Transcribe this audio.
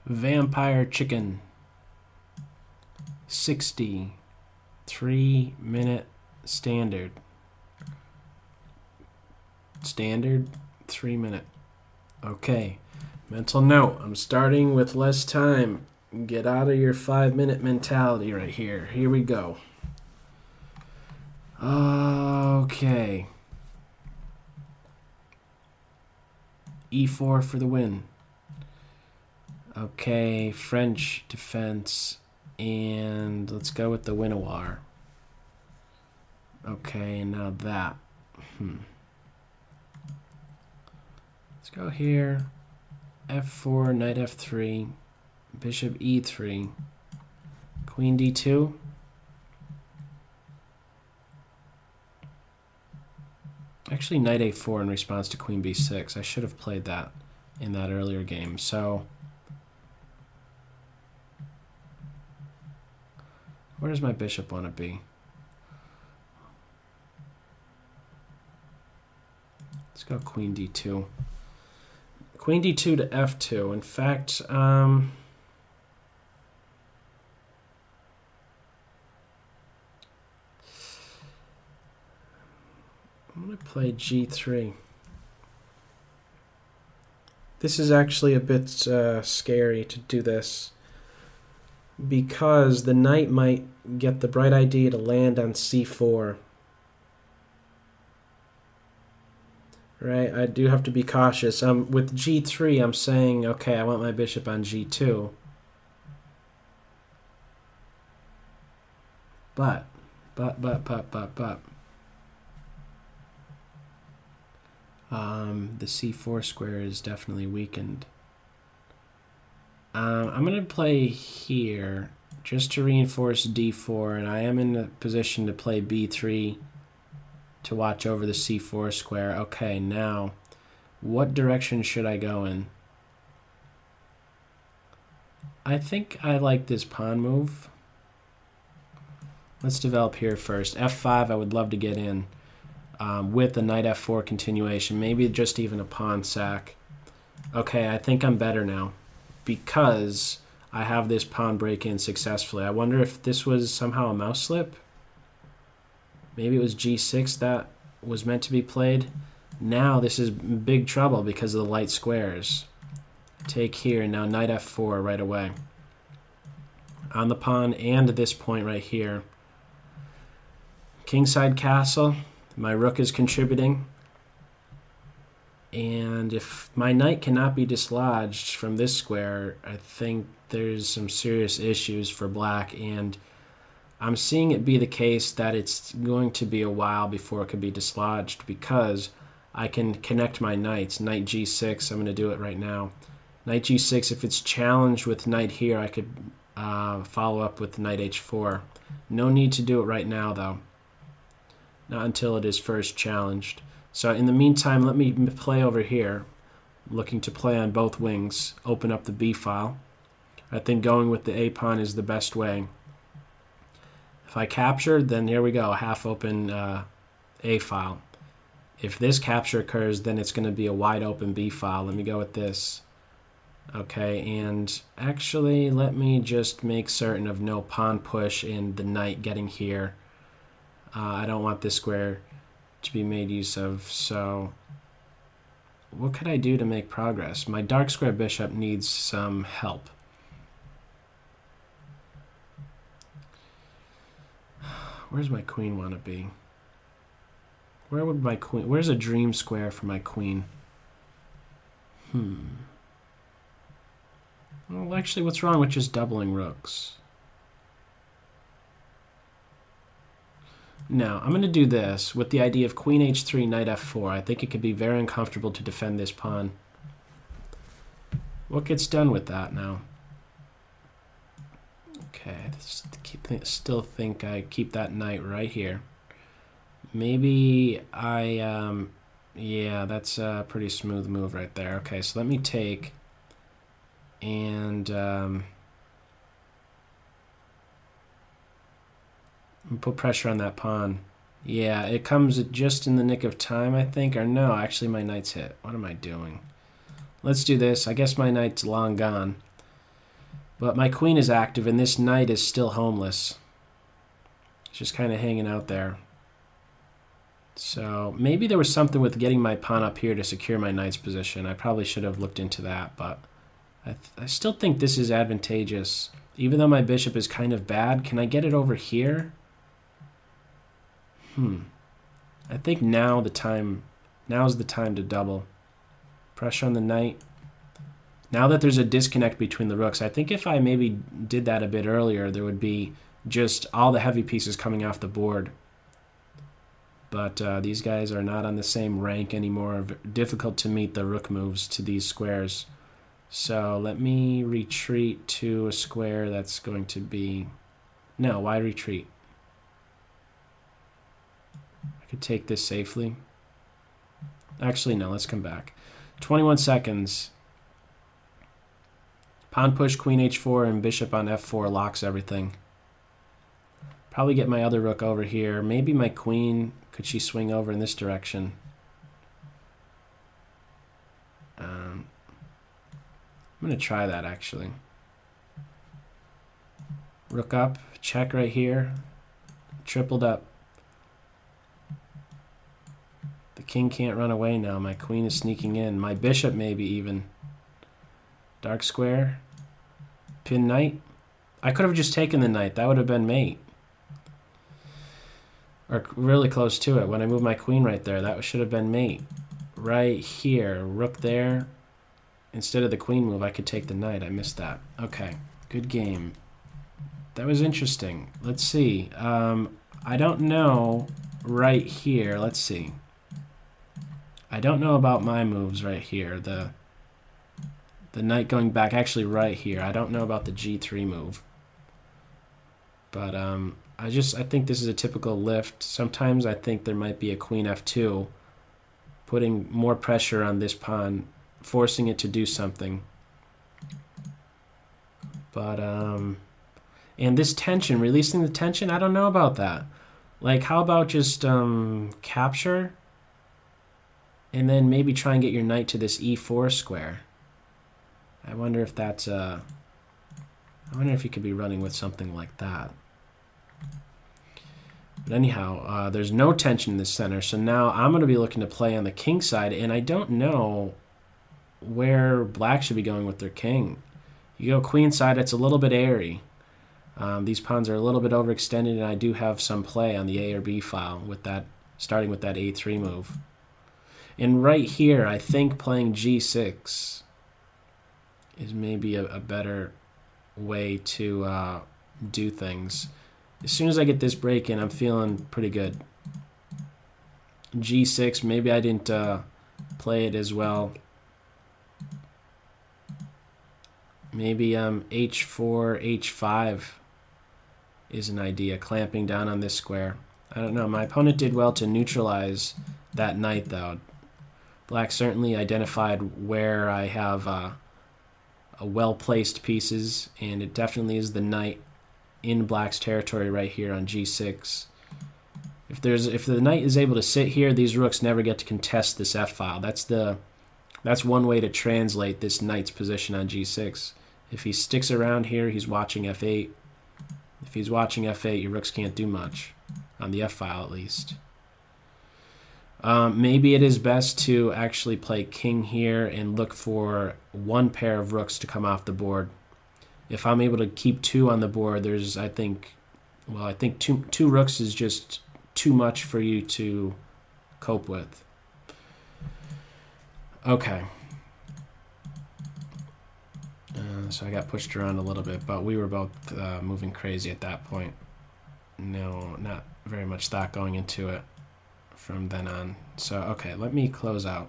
Vampire chicken. 60. 3-minute standard. Standard 3-minute. Okay. Mental note. I'm starting with less time. Get out of your 5-minute mentality right here. Here we go. Okay. E4 for the win. Okay, French defense, and let's go with the Winnower. Okay, now that. Let's go here. F4, knight F3, bishop E3, queen D2. Actually, knight A4 in response to queen B6. I should have played that in that earlier game. So, where does my bishop want to be? Let's go queen D2. Queen D2 to F2. In fact, I'm going to play G3. This is actually a bit scary to do this, because the knight might get the bright idea to land on C4. Right, I do have to be cautious. With G3, I'm saying, okay, I want my bishop on G2. But. The C4 square is definitely weakened. I'm going to play here just to reinforce D4, and I am in a position to play B3 to watch over the C4 square. Okay, now, what direction should I go in? I think I like this pawn move. Let's develop here first. F5, I would love to get in with the knight F4 continuation, maybe just even a pawn sack. Okay, I think I'm better now, because I have this pawn break in successfully. I wonder if this was somehow a mouse slip. Maybe it was G6 that was meant to be played. Now this is big trouble because of the light squares. Take here, now knight F4 right away. On the pawn and this point right here. Kingside castle, my rook is contributing. And if my knight cannot be dislodged from this square, I think there's some serious issues for black, and I'm seeing it be the case that it's going to be a while before it can be dislodged, because I can connect my knights. Knight G6, I'm going to do it right now. Knight G6, if it's challenged with knight here, I could follow up with knight H4. No need to do it right now, though. Not until it is first challenged. So in the meantime, let me play over here, looking to play on both wings, open up the B file. I think going with the A pawn is the best way. If I capture, then here we go, half open A file. If this capture occurs, then it's going to be a wide open B file. Let me go with this. Okay, and actually let me just make certain of no pawn push and the knight getting here. I don't want this square to be made use of, so what could I do to make progress? My dark square bishop needs some help. Where's my queen want to be? Where would my queen... Where's a dream square for my queen? Well, actually, what's wrong with just doubling rooks? Now, I'm going to do this with the idea of queen h3, knight f4. I think it could be very uncomfortable to defend this pawn. What gets done with that now? Okay, I still think I keep that knight right here. Maybe I, yeah, that's a pretty smooth move right there. Okay, so let me take and put pressure on that pawn. Yeah, it comes just in the nick of time, I think. Or no, actually my knight's hit. What am I doing? Let's do this. I guess my knight's long gone. But my queen is active, and this knight is still homeless. It's just kind of hanging out there. So maybe there was something with getting my pawn up here to secure my knight's position. I probably should have looked into that, but I still think this is advantageous. Even though my bishop is kind of bad, can I get it over here? I think now's the time to double. Pressure on the knight. Now that there's a disconnect between the rooks, I think if I maybe did that a bit earlier, there would be just all the heavy pieces coming off the board. But these guys are not on the same rank anymore. Difficult to meet the rook moves to these squares. So let me retreat to a square that's going to be... No, why retreat? I could take this safely. Actually, no, let's come back. 21 seconds. Pawn push, queen h4, and bishop on f4 locks everything. Probably get my other rook over here. Maybe my queen, could she swing over in this direction? I'm going to try that, actually. Rook up, check right here. Tripled up. The king can't run away now. My queen is sneaking in. My bishop maybe even. Dark square. Pin knight. I could have just taken the knight. That would have been mate. Or really close to it. When I move my queen right there, that should have been mate. Right here. Rook there. Instead of the queen move, I could take the knight. I missed that. Okay. Good game. That was interesting. Let's see. I don't know right here. Let's see. I don't know about my moves right here. The knight going back actually right here. I don't know about the g3 move. But I think this is a typical lift. Sometimes I think there might be a queen f2, putting more pressure on this pawn, forcing it to do something. But and this tension, releasing the tension, I don't know about that. Like, how about just capture and then maybe try and get your knight to this e4 square. I wonder if that's I wonder if you could be running with something like that. But anyhow, there's no tension in the center, so now I'm going to be looking to play on the king side, and I don't know where black should be going with their king. You go queen side, it's a little bit airy. These pawns are a little bit overextended, and I do have some play on the A or B file with that, starting with that A3 move. And right here, I think playing G6 is maybe a better way to do things. As soon as I get this break in, I'm feeling pretty good. G6, maybe I didn't play it as well. Maybe H4, H5 is an idea, clamping down on this square. I don't know. My opponent did well to neutralize that knight, though. Black certainly identified where I have a well-placed pieces, and it definitely is the knight in black's territory right here on G6. If the knight is able to sit here, these rooks never get to contest this f-file. That's one way to translate this knight's position on G6. If he sticks around here, he's watching f8. If he's watching f8, your rooks can't do much, on the f-file at least. Maybe it is best to actually play king here and look for one pair of rooks to come off the board. If I'm able to keep two on the board, there's, I think two rooks is just too much for you to cope with. Okay. So I got pushed around a little bit, but we were both moving crazy at that point. No, not very much thought going into it from then on. So, okay, let me close out.